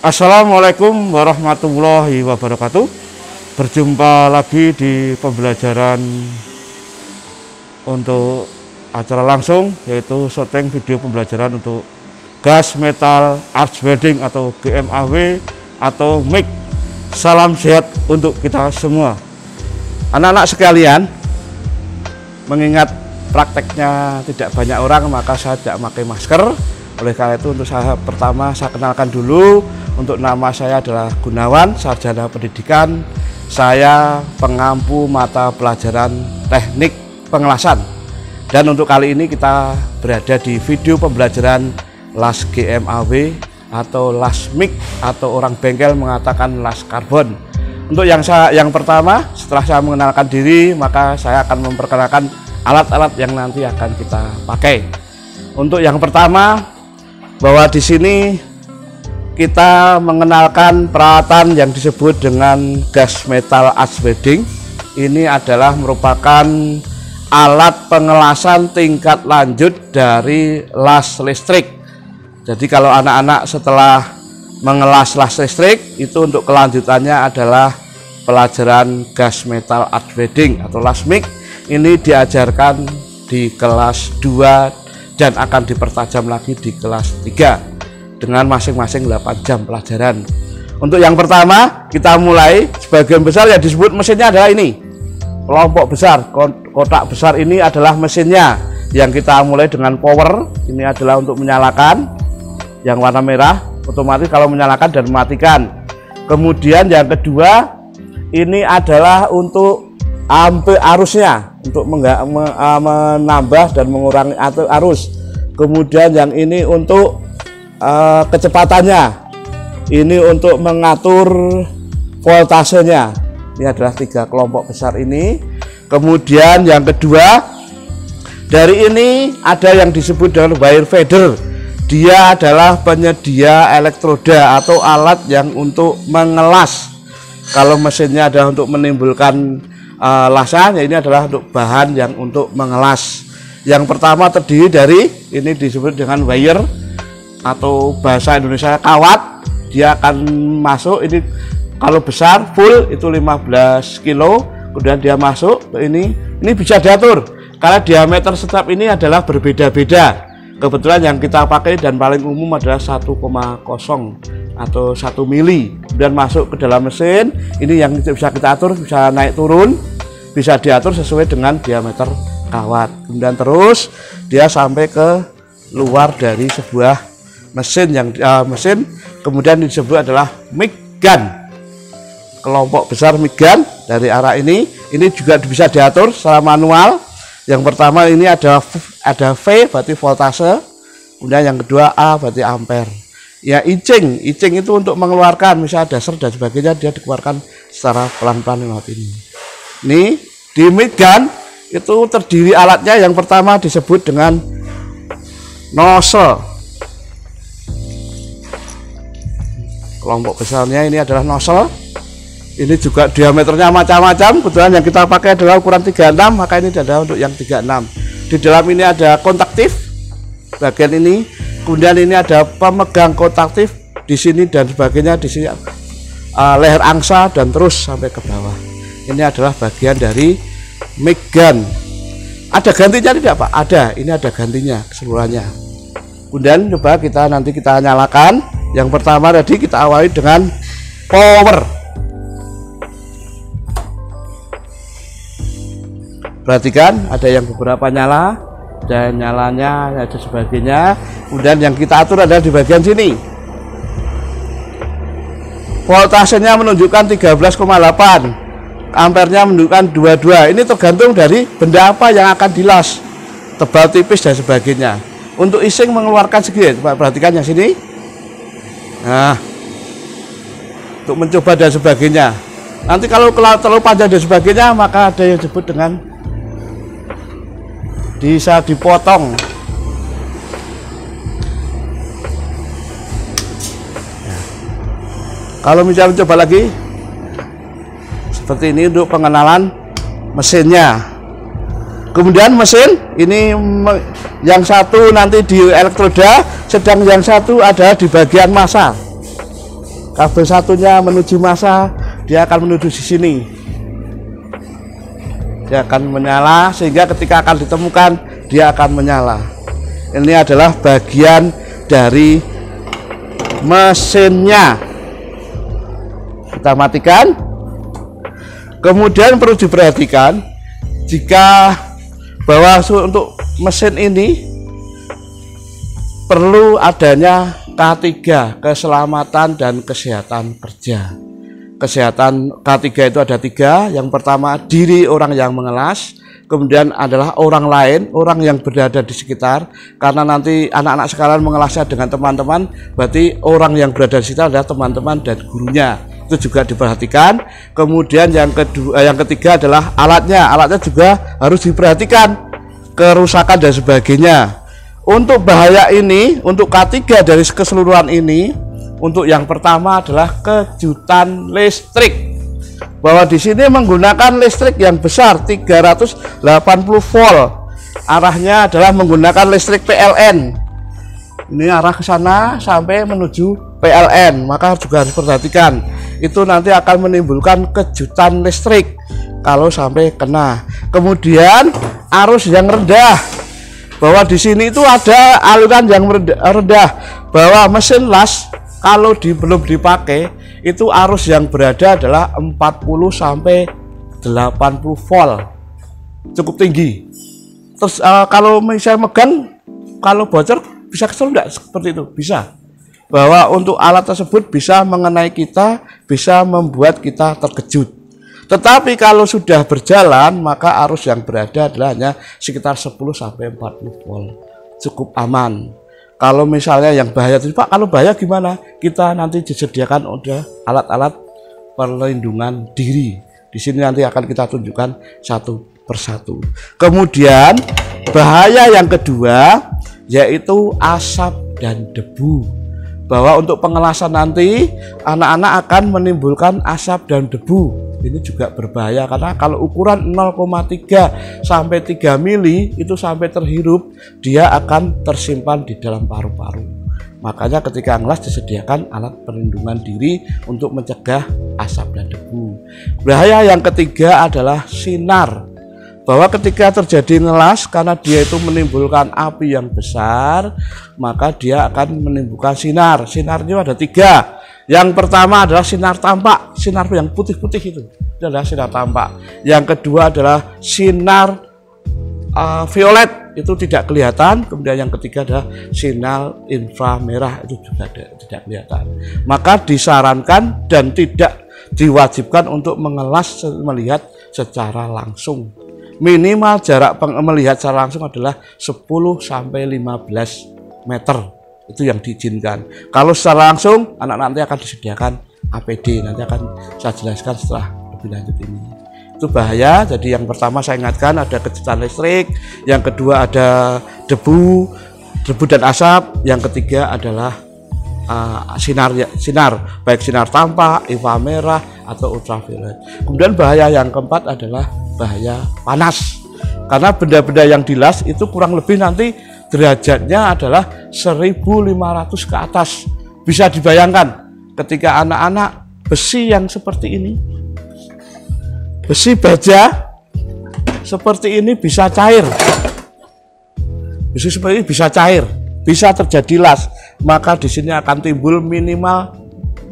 Assalamualaikum warahmatullahi wabarakatuh. Berjumpa lagi di pembelajaran untuk acara langsung, yaitu syuting video pembelajaran untuk Gas Metal Arch Welding atau GMAW atau MIG. Salam sehat untuk kita semua. Anak-anak sekalian, mengingat prakteknya tidak banyak orang, maka saya tidak pakai masker. Oleh karena itu, untuk saya pertama saya kenalkan dulu. Untuk nama saya adalah Gunawan, sarjana pendidikan. Saya pengampu mata pelajaran teknik pengelasan. Dan untuk kali ini kita berada di video pembelajaran las GMAW atau las MIG, atau orang bengkel mengatakan las karbon. Untuk yang pertama, setelah saya mengenalkan diri, maka saya akan memperkenalkan alat-alat yang nanti akan kita pakai. Untuk yang pertama, bahwa di sini kita mengenalkan peralatan yang disebut dengan gas metal arch welding. Ini adalah merupakan alat pengelasan tingkat lanjut dari las listrik. Jadi kalau anak-anak setelah mengelas las listrik, itu untuk kelanjutannya adalah pelajaran gas metal arch welding atau las MIG. Ini diajarkan di kelas 2 dan akan dipertajam lagi di kelas 3 dengan masing-masing 8 jam pelajaran. Untuk yang pertama, kita mulai. Sebagian besar yang disebut mesinnya adalah ini, kelompok besar, kotak besar ini adalah mesinnya. Yang kita mulai dengan power, ini adalah untuk menyalakan, yang warna merah otomatis kalau menyalakan dan mematikan. Kemudian yang kedua, ini adalah untuk ampere arusnya, untuk menambah dan mengurangi arus. Kemudian yang ini untuk kecepatannya, ini untuk mengatur voltasenya. Ini adalah 3 kelompok besar ini. Kemudian yang kedua, dari ini ada yang disebut dengan wire feeder. Dia adalah penyedia elektroda atau alat yang untuk mengelas. Kalau mesinnya adalah untuk menimbulkan lasan, ini adalah untuk bahan yang untuk mengelas. Yang pertama terdiri dari, ini disebut dengan wire atau bahasa Indonesia kawat. Dia akan masuk, ini kalau besar full itu 15 kilo, kemudian dia masuk ke ini bisa diatur karena diameter setiap ini adalah berbeda-beda. Kebetulan yang kita pakai dan paling umum adalah 1,0 atau 1 mili. Kemudian masuk ke dalam mesin, ini yang bisa kita atur, bisa naik turun, bisa diatur sesuai dengan diameter kawat. Kemudian terus dia sampai ke luar dari sebuah mesin yang kemudian disebut adalah MIG gun, kelompok besar MIG gun. Dari arah ini juga bisa diatur secara manual. Yang pertama ini ada V berarti voltase, kemudian yang kedua A berarti ampere. Ya, icing itu untuk mengeluarkan, misalnya dasar dan sebagainya, dia dikeluarkan secara pelan-pelan lewat ini. Ini di MIG gun itu terdiri alatnya, yang pertama disebut dengan nozzle. Kelompok besarnya ini adalah nozzle. Ini juga diameternya macam-macam. Kebetulan yang kita pakai adalah ukuran 36, maka ini adalah untuk yang 36. Di dalam ini ada kontaktif bagian ini. Kemudian ini ada pemegang kontaktif di sini dan sebagainya, di sini leher angsa dan terus sampai ke bawah. Ini adalah bagian dari MIG gun. Ada gantinya tidak, Pak? Ada. Ini ada gantinya keseluruhannya. Kemudian coba nanti kita nyalakan. Yang pertama tadi kita awali dengan power. Perhatikan, ada yang beberapa nyala dan nyalanya ada sebagainya. Kemudian yang kita atur adalah di bagian sini. Voltasenya menunjukkan 13,8, ampernya menunjukkan 22. Ini tergantung dari benda apa yang akan dilas, tebal tipis dan sebagainya. Untuk ising mengeluarkan segini, perhatikan yang sini. Nah, untuk mencoba dan sebagainya. Nanti kalau terlalu panjang dan sebagainya, maka ada yang disebut dengan bisa dipotong. Nah, kalau misalnya mencoba lagi seperti ini untuk pengenalan mesinnya. Kemudian mesin ini yang satu nanti di elektroda, sedang yang satu ada di bagian massa. kabel satunya menuju massa, dia akan menuju di sini. Dia akan menyala sehingga ketika akan ditemukan dia akan menyala. Ini adalah bagian dari mesinnya. Kita matikan. Kemudian perlu diperhatikan jika bahwa untuk mesin ini perlu adanya K3, keselamatan dan kesehatan kerja. Kesehatan K3 itu ada 3. Yang pertama diri orang yang mengelas, kemudian adalah orang lain, orang yang berada di sekitar. Karena nanti anak-anak sekarang mengelasnya dengan teman-teman, berarti orang yang berada di sekitar adalah teman-teman dan gurunya. Itu juga diperhatikan. Kemudian yang ketiga adalah alatnya. Alatnya juga harus diperhatikan, kerusakan dan sebagainya. Untuk bahaya ini, untuk K3 dari keseluruhan ini, untuk yang pertama adalah kejutan listrik. Bahwa di sini menggunakan listrik yang besar 380 volt. Arahnya adalah menggunakan listrik PLN. Ini arah ke sana sampai menuju PLN, maka juga harus perhatikan. Itu nanti akan menimbulkan kejutan listrik kalau sampai kena. Kemudian arus yang rendah, bahwa di sini itu ada aliran yang rendah, bahwa mesin las kalau belum dipakai itu arus yang berada adalah 40 sampai 80 volt, cukup tinggi. Terus kalau misalnya megang, kalau bocor bisa kesel enggak? Seperti itu bisa, bahwa untuk alat tersebut bisa mengenai kita, bisa membuat kita terkejut. Tetapi kalau sudah berjalan, maka arus yang berada adalah hanya sekitar 10 sampai 40 volt, cukup aman. Kalau misalnya yang bahaya, Pak, kalau bahaya gimana? Kita nanti disediakan udah alat-alat perlindungan diri. Di sini nanti akan kita tunjukkan satu persatu. Kemudian bahaya yang kedua yaitu asap dan debu. Bahwa untuk pengelasan nanti anak-anak akan menimbulkan asap dan debu. Ini juga berbahaya karena kalau ukuran 0,3 sampai 3 mili itu sampai terhirup, dia akan tersimpan di dalam paru-paru. Makanya ketika ngelas disediakan alat perlindungan diri untuk mencegah asap dan debu. Bahaya yang ketiga adalah sinar. Bahwa ketika terjadi ngelas, karena dia itu menimbulkan api yang besar, maka dia akan menimbulkan sinar. Sinarnya ada 3. Yang pertama adalah sinar tampak, sinar yang putih-putih itu adalah sinar tampak. Yang kedua adalah sinar violet, itu tidak kelihatan. Kemudian yang ketiga adalah sinar inframerah, itu juga tidak kelihatan. Maka disarankan dan tidak diwajibkan untuk mengelas melihat secara langsung. Minimal jarak melihat secara langsung adalah 10 sampai 15 meter. Itu yang diizinkan. Kalau secara langsung, anak nanti akan disediakan APD. Nanti akan saya jelaskan setelah lebih lanjut ini. Itu bahaya. Jadi yang pertama saya ingatkan ada kejutan listrik. Yang kedua ada debu dan asap. Yang ketiga adalah sinar, baik sinar tampak, inframerah atau ultraviolet. Kemudian bahaya yang keempat adalah bahaya panas. Karena benda-benda yang dilas itu kurang lebih nanti derajatnya adalah 1500 ke atas. Bisa dibayangkan ketika anak-anak besi yang seperti ini, besi baja seperti ini bisa cair. Besi seperti ini bisa cair, bisa terjadi las. Maka di sini akan timbul minimal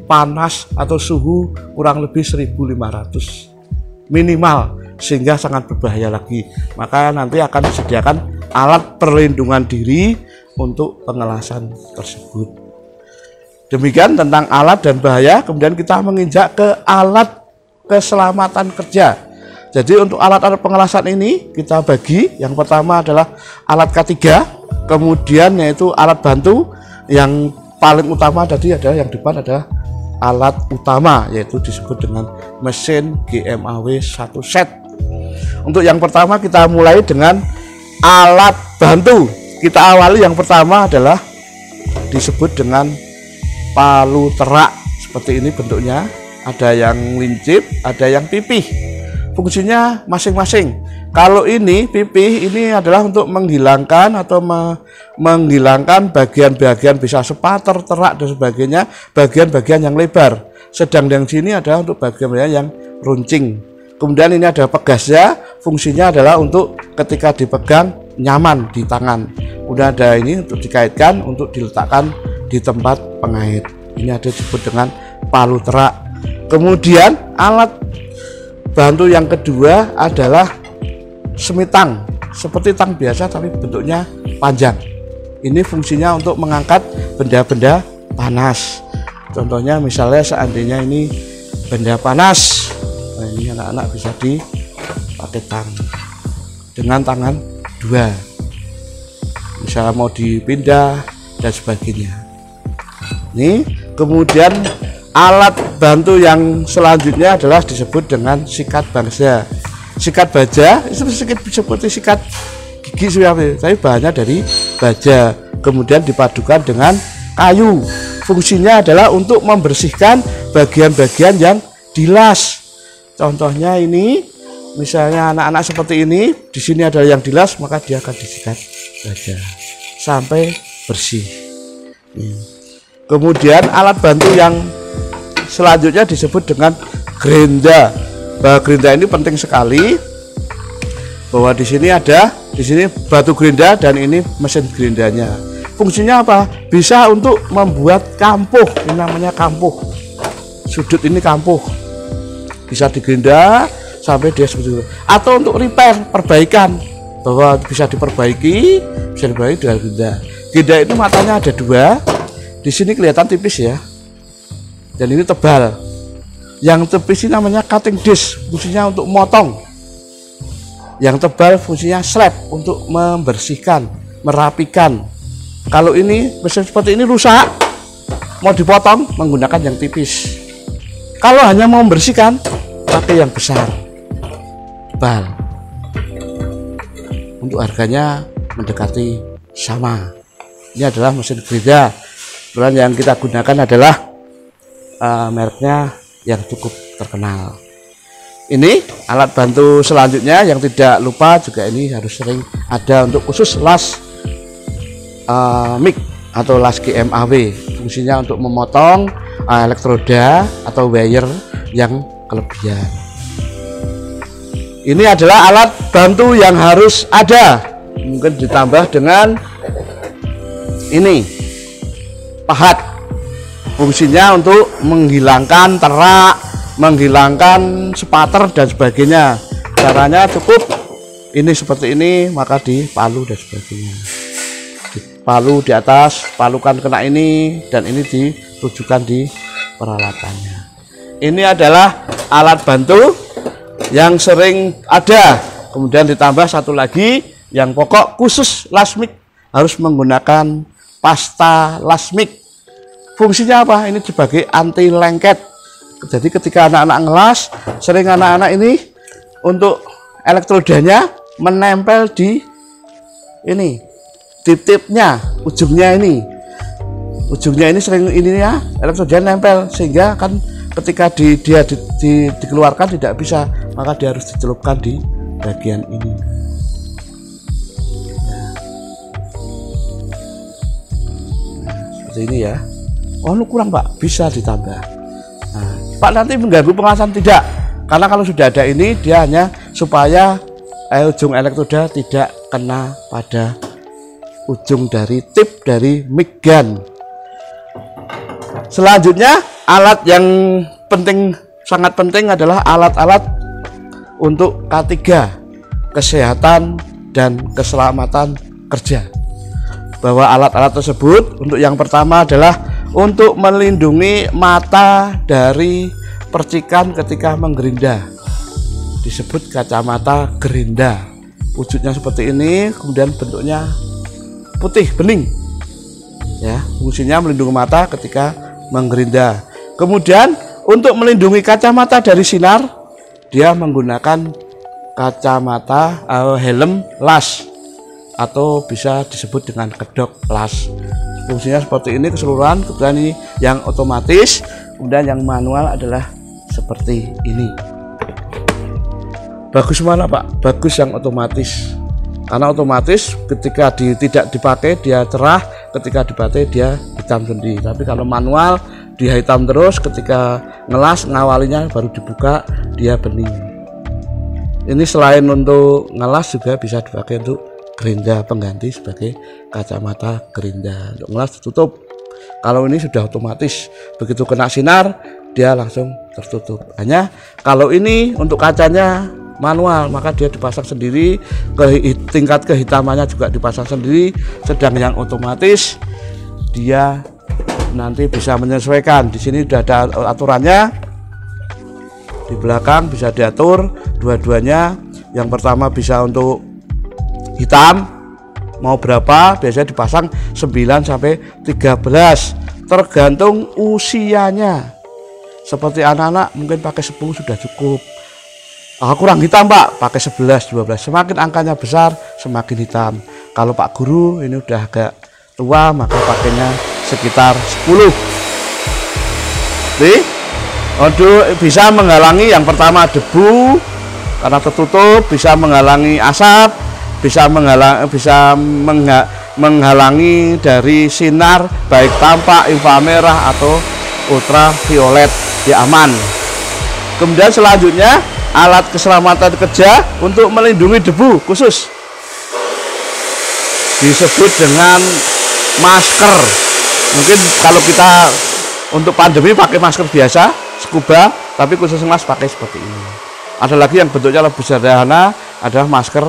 panas atau suhu kurang lebih 1500 minimal, sehingga sangat berbahaya lagi. Maka nanti akan disediakan alat perlindungan diri untuk pengelasan tersebut. Demikian tentang alat dan bahaya. Kemudian kita menginjak ke alat keselamatan kerja. Jadi untuk alat-alat pengelasan ini kita bagi. Yang pertama adalah alat K3, kemudian yaitu alat bantu. Yang paling utama tadi adalah yang depan adalah alat utama, yaitu disebut dengan mesin GMAW 1 set. Untuk yang pertama kita mulai dengan alat bantu. Kita awali yang pertama adalah disebut dengan palu terak. Seperti ini bentuknya. Ada yang lincip, ada yang pipih. Fungsinya masing-masing. Kalau ini pipih ini adalah untuk menghilangkan atau menghilangkan bagian-bagian bisa sepater, terak dan sebagainya, bagian-bagian yang lebar. Sedang yang sini adalah untuk bagian-bagian yang runcing. Kemudian ini ada pegasnya, fungsinya adalah untuk ketika dipegang nyaman di tangan. Udah ada ini untuk dikaitkan untuk diletakkan di tempat pengait. Ini ada disebut dengan palu terak. Kemudian alat bantu yang kedua adalah semitang, seperti tang biasa tapi bentuknya panjang. Ini fungsinya untuk mengangkat benda-benda panas. Contohnya misalnya seandainya ini benda panas, nah ini anak-anak bisa dipakai tang dengan tangan dua, misalnya mau dipindah dan sebagainya. Ini kemudian alat bantu yang selanjutnya adalah disebut dengan sikat bangsa. Sikat baja itu seperti sikat gigi tapi bahannya dari baja, kemudian dipadukan dengan kayu. Fungsinya adalah untuk membersihkan bagian-bagian yang dilas. Contohnya ini misalnya anak-anak seperti ini, di sini adalah yang dilas, maka dia akan disikat baja sampai bersih. Kemudian alat bantu yang selanjutnya disebut dengan gerinda. Bahwa gerinda ini penting sekali, bahwa di sini batu gerinda dan ini mesin gerindanya. Fungsinya apa? Bisa untuk membuat kampuh, ini namanya kampuh. Sudut ini kampuh, bisa digerinda sampai dia seperti itu. Atau untuk repair, perbaikan, bahwa bisa diperbaiki dengan gerinda. Gerinda itu matanya ada dua, di sini kelihatan tipis ya, dan ini tebal. Yang tipis ini namanya cutting disc, fungsinya untuk motong. Yang tebal fungsinya slab, untuk membersihkan, merapikan. Kalau ini mesin seperti ini rusak, mau dipotong menggunakan yang tipis. Kalau hanya mau membersihkan, pakai yang besar, tebal. Untuk harganya mendekati sama. Ini adalah mesin gerinda. Kemudian yang kita gunakan adalah mereknya yang cukup terkenal. Ini alat bantu selanjutnya yang tidak lupa juga ini harus sering ada untuk khusus las mic atau las GMAW. Fungsinya untuk memotong elektroda atau wire yang kelebihan. Ini adalah alat bantu yang harus ada, mungkin ditambah dengan ini pahat. Fungsinya untuk menghilangkan terak, menghilangkan sepater dan sebagainya. Caranya cukup ini seperti ini, maka dipalu dan sebagainya. Dipalu di atas, palukan kena ini, dan ini ditujukan di peralatannya. Ini adalah alat bantu yang sering ada. Kemudian ditambah satu lagi yang pokok, khusus las mic harus menggunakan pasta las mic. Fungsinya apa? Ini sebagai anti lengket. Jadi ketika anak-anak ngelas, sering anak-anak ini untuk elektrodanya menempel di ini tip-tipnya, ujungnya ini sering ini ya, elektrodanya nempel, sehingga kan ketika dikeluarkan tidak bisa, maka dia harus dicelupkan di bagian ini. Seperti ini ya. Oh, lu kurang Pak, bisa ditambah. Nah, Pak nanti mengganggu pengawasan tidak, karena kalau sudah ada ini dia hanya supaya ujung elektroda tidak kena pada ujung dari tip dari mic gun. Selanjutnya alat yang penting, sangat penting adalah alat-alat untuk K3, kesehatan dan keselamatan kerja. Bahwa alat-alat tersebut untuk yang pertama adalah untuk melindungi mata dari percikan ketika menggerinda, disebut kacamata gerinda. Wujudnya seperti ini, kemudian bentuknya putih bening ya, fungsinya melindungi mata ketika menggerinda. Kemudian untuk melindungi kacamata dari sinar, dia menggunakan kacamata helm las, atau bisa disebut dengan kedok las. Fungsinya seperti ini keseluruhan. Kemudian ini yang otomatis, kemudian yang manual adalah seperti ini. Bagus mana Pak? Bagus yang otomatis. Karena otomatis ketika tidak dipakai dia cerah, ketika dipakai dia hitam sendiri. Tapi kalau manual dia hitam terus, ketika ngelas ngawalinya baru dibuka dia bening. Ini selain untuk ngelas juga bisa dipakai untuk gerinda pengganti sebagai kacamata gerinda. Untuk ngelas ditutup. Kalau ini sudah otomatis, begitu kena sinar dia langsung tertutup. Hanya kalau ini untuk kacanya manual, maka dia dipasang sendiri, tingkat kehitamannya juga dipasang sendiri. Sedang yang otomatis dia nanti bisa menyesuaikan. Di sini sudah ada aturannya, di belakang bisa diatur dua-duanya. Yang pertama bisa untuk hitam mau berapa, biasanya dipasang 9 sampai 13 tergantung usianya. Seperti anak-anak mungkin pakai 10 sudah cukup. Kurang hitam Pak, pakai 11, 12. Semakin angkanya besar semakin hitam. Kalau Pak Guru ini udah agak tua maka pakainya sekitar 10. Nih, untuk bisa menghalangi yang pertama debu karena tertutup, bisa menghalangi asap, bisa menghalangi dari sinar baik tampak, inframerah atau ultraviolet, dia aman. Kemudian selanjutnya alat keselamatan kerja untuk melindungi debu khusus disebut dengan masker. Mungkin kalau kita untuk pandemi pakai masker biasa scuba, tapi khusus ngelas pakai seperti ini. Ada lagi yang bentuknya lebih sederhana, adalah masker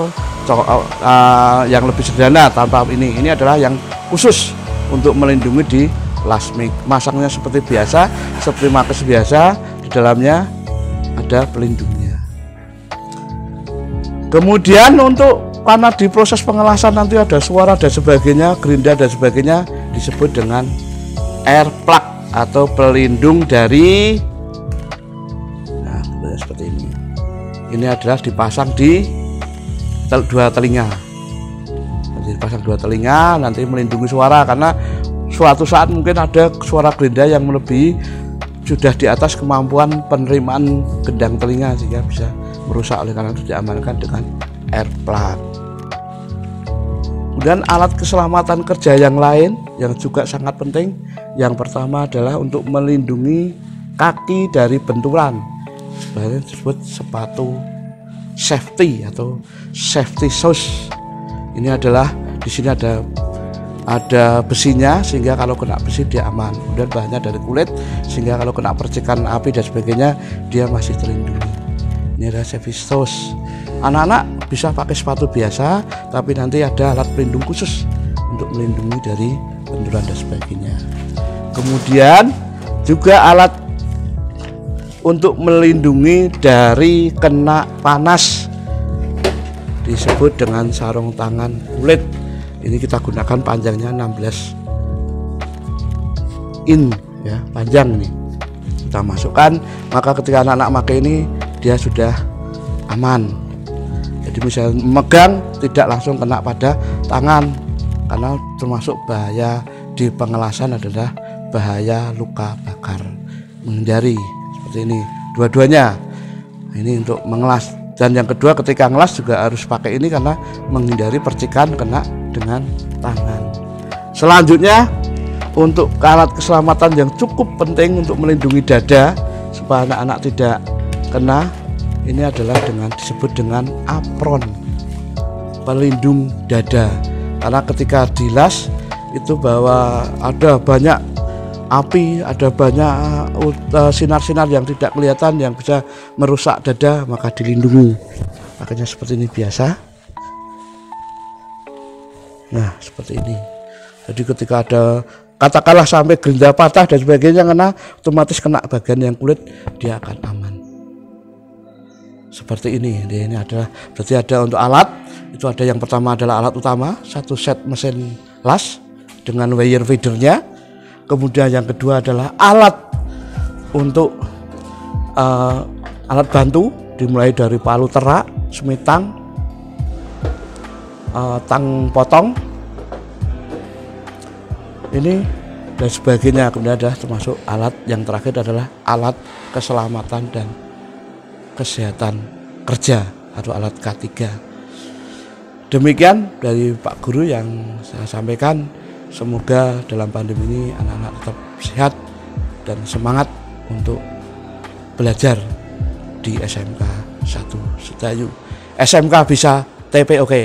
yang lebih sederhana tanpa ini. Ini adalah yang khusus untuk melindungi di lasmik. Masangnya seperti biasa, seperti masker biasa, di dalamnya ada pelindungnya. Kemudian untuk karena di proses pengelasan nanti ada suara dan sebagainya, gerinda dan sebagainya, disebut dengan air plug atau pelindung dari, nah seperti ini. Ini adalah dipasang di dua telinga. Jadi dipasang dua telinga nanti melindungi suara, karena suatu saat mungkin ada suara gerinda yang melebihi, sudah di atas kemampuan penerimaan gendang telinga sehingga bisa merusak. Oleh karena itu diamankan dengan air plug. Kemudian alat keselamatan kerja yang lain yang juga sangat penting, yang pertama adalah untuk melindungi kaki dari benturan. Sebenarnya disebut sepatu safety atau safety shoes. Ini adalah di sini ada besinya sehingga kalau kena besi dia aman. Kemudian bahannya dari kulit sehingga kalau kena percikan api dan sebagainya dia masih terlindungi. Ini adalah safety shoes. Anak-anak bisa pakai sepatu biasa, tapi nanti ada alat pelindung khusus untuk melindungi dari benturan dan sebagainya. Kemudian juga alat untuk melindungi dari kena panas disebut dengan sarung tangan kulit. Ini kita gunakan panjangnya 16 in ya, panjang nih. Kita masukkan, maka ketika anak-anak pakai ini dia sudah aman. Jadi misalnya memegang tidak langsung kena pada tangan, karena termasuk bahaya di pengelasan adalah bahaya luka bakar. Menghindari seperti ini dua-duanya. Ini untuk mengelas, dan yang kedua ketika ngelas juga harus pakai ini karena menghindari percikan kena dengan tangan. Selanjutnya untuk alat keselamatan yang cukup penting untuk melindungi dada supaya anak-anak tidak kena, ini adalah disebut dengan apron, pelindung dada. Karena ketika dilas itu bahwa ada banyak api, ada banyak sinar-sinar yang tidak kelihatan yang bisa merusak dada, maka dilindungi. Makanya seperti ini biasa. Nah seperti ini. Jadi ketika ada katakanlah sampai gerinda patah dan sebagainya kena, otomatis kena bagian yang kulit, dia akan aman. Seperti ini. Ini adalah berarti ada untuk alat. Itu ada yang pertama adalah alat utama, satu set mesin las dengan wire feedernya. Kemudian yang kedua adalah alat untuk alat bantu, dimulai dari palu terak, semitang, tang potong, ini dan sebagainya. Kemudian ada termasuk alat yang terakhir adalah alat keselamatan dan kesehatan kerja. atau alat K3. Demikian dari Pak Guru yang saya sampaikan. Semoga dalam pandemi ini anak-anak tetap sehat dan semangat untuk belajar di SMK 1 Sedayu. SMK bisa, TP oke.